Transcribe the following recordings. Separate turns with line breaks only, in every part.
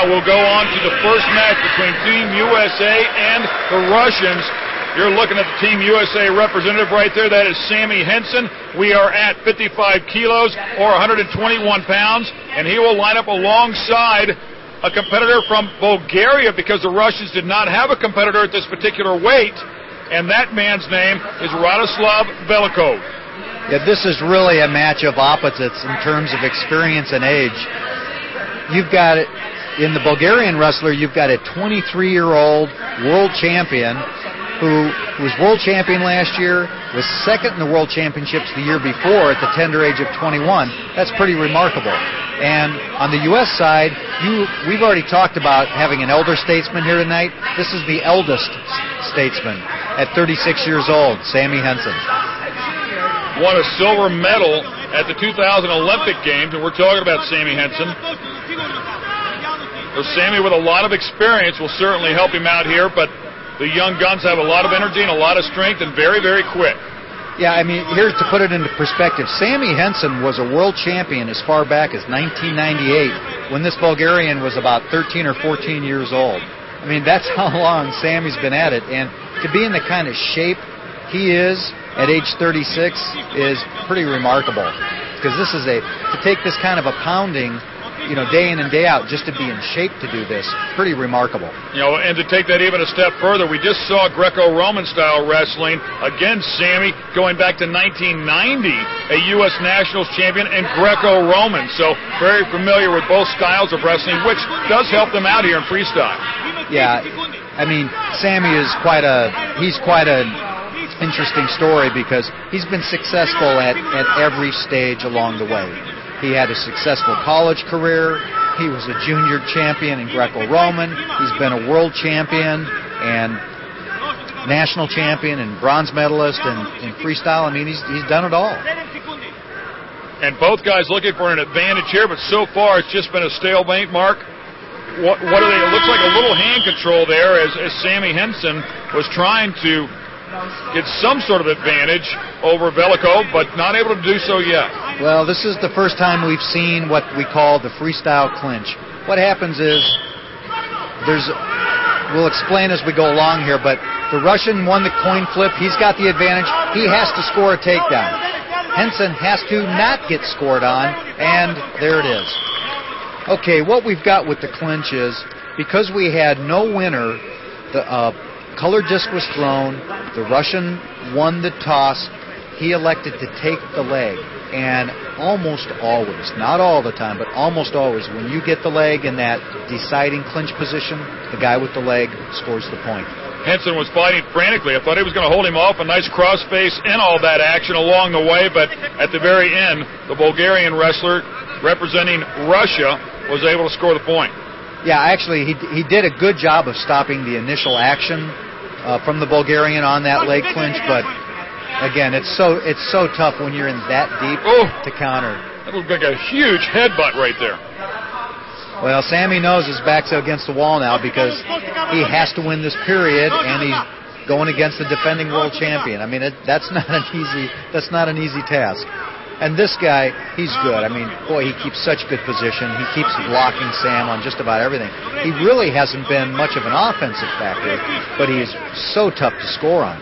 now we'll go on to the first match between Team USA and the Russians. You're looking at the Team USA representative right there. That is Sammie Henson. We are at 55 kilos or 121 pounds, and he will line up alongside a competitor from Bulgaria because the Russians did not have a competitor at this particular weight, and that man's name is Radoslav Velikov.
Yeah, this is really a match of opposites in terms of experience and age. You've got, in the Bulgarian wrestler, you've got a 23-year-old world champion who was world champion last year, was second in the world championships the year before at the tender age of 21. That's pretty remarkable. And on the U.S. side, we've already talked about having an elder statesman here tonight. This is the eldest statesman at 36 years old, Sammie Henson.
Won a silver medal at the 2000 Olympic Games, and we're talking about Sammie Henson. So Sammie, with a lot of experience, will certainly help him out here, but the young guns have a lot of energy and a lot of strength and very, very quick.
Yeah, I mean, here's to put it into perspective. Sammie Henson was a world champion as far back as 1998 when this Bulgarian was about 13 or 14 years old. I mean, that's how long Sammie's been at it. And to be in the kind of shape he is at age 36 is pretty remarkable. Because this is to take this kind of a pounding, day in and day out, just to be in shape to do this, pretty remarkable.
And to take that even a step further, we just saw Greco-Roman style wrestling. Again, Sammie, going back to 1990, a U.S. Nationals champion and Greco-Roman. So very familiar with both styles of wrestling, which does help them out here in freestyle.
Yeah, I mean, Sammie is quite an interesting story because he's been successful at every stage along the way. He had a successful college career. He was a junior champion in Greco-Roman. He's been a world champion and national champion and bronze medalist in freestyle. I mean, he's done it all.
And both guys looking for an advantage here, but so far it's just been a stalemate, Mark. What are they? It looks like a little hand control there as Sammie Henson was trying to get some sort of advantage over Velikov, but not able to do so yet.
Well, this is the first time we've seen what we call the freestyle clinch. What happens is, we'll explain as we go along here, but the Russian won the coin flip. He's got the advantage. He has to score a takedown. Henson has to not get scored on, and there it is. Okay, what we've got with the clinch is, because we had no winner, the colored disc was thrown, the Russian won the toss, he elected to take the leg. And almost always, not all the time, but almost always, when you get the leg in that deciding clinch position, the guy with the leg scores the point.
Henson was fighting frantically. I thought he was going to hold him off, a nice crossface and all that action along the way, but at the very end, the Bulgarian wrestler representing Russia was able to score the point.
Yeah, actually, he did a good job of stopping the initial action from the Bulgarian on that leg clinch, but again, it's so tough when you're in that deep to counter.
That looked like a huge headbutt right there.
Well, Sammie knows his back's against the wall now because he has to win this period, and he's going against the defending world champion. I mean, that's not an easy task. And this guy, he's good. I mean, boy, he keeps such good position. He keeps blocking Sam on just about everything. He really hasn't been much of an offensive factor, but he is so tough to score on.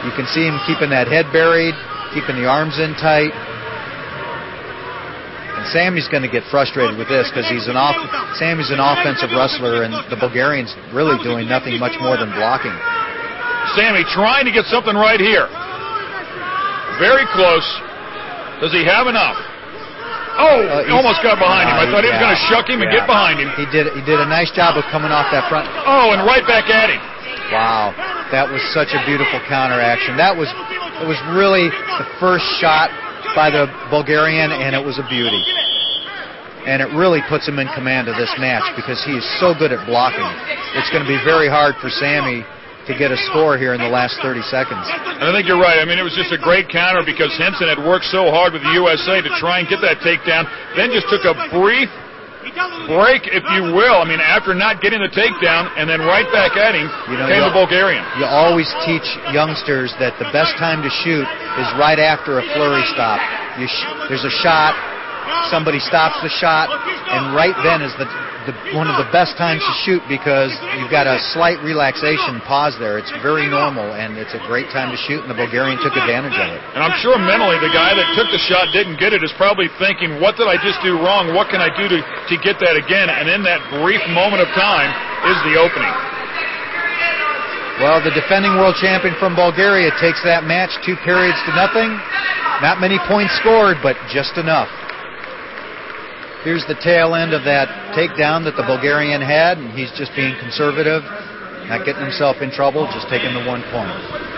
You can see him keeping that head buried, keeping the arms in tight. And Sammie's going to get frustrated with this because Sammie's an offensive wrestler, and the Bulgarian's really doing nothing much more than blocking.
Sammie trying to get something right here. Very close. Does he have enough? He almost got behind him. I thought he was going to shuck him and get behind him.
He did a nice job of coming off that front.
And right back at him.
Wow, that was such a beautiful counter action. It was really the first shot by the Bulgarian, and it was a beauty. And it really puts him in command of this match because he is so good at blocking. It's going to be very hard for Sammie to get a score here in the last 30 seconds.
And I think you're right. I mean, it was just a great counter because Henson had worked so hard with the USA to try and get that takedown, then just took a brief break, if you will. I mean, after not getting the takedown, and then right back at him came the Bulgarian.
You always teach youngsters that the best time to shoot is right after a flurry stop. There's a shot, somebody stops the shot, and right then is one of the best times to shoot because you've got a slight relaxation pause there. It's very normal, and it's a great time to shoot, and the Bulgarian took advantage of it.
And I'm sure mentally the guy that took the shot didn't get it is probably thinking, what did I just do wrong? What can I do to get that again? And in that brief moment of time is the opening.
Well, the defending world champion from Bulgaria takes that match 2 periods to nothing. Not many points scored, but just enough. Here's the tail end of that takedown that the Bulgarian had, and he's just being conservative, not getting himself in trouble, just taking the 1 point.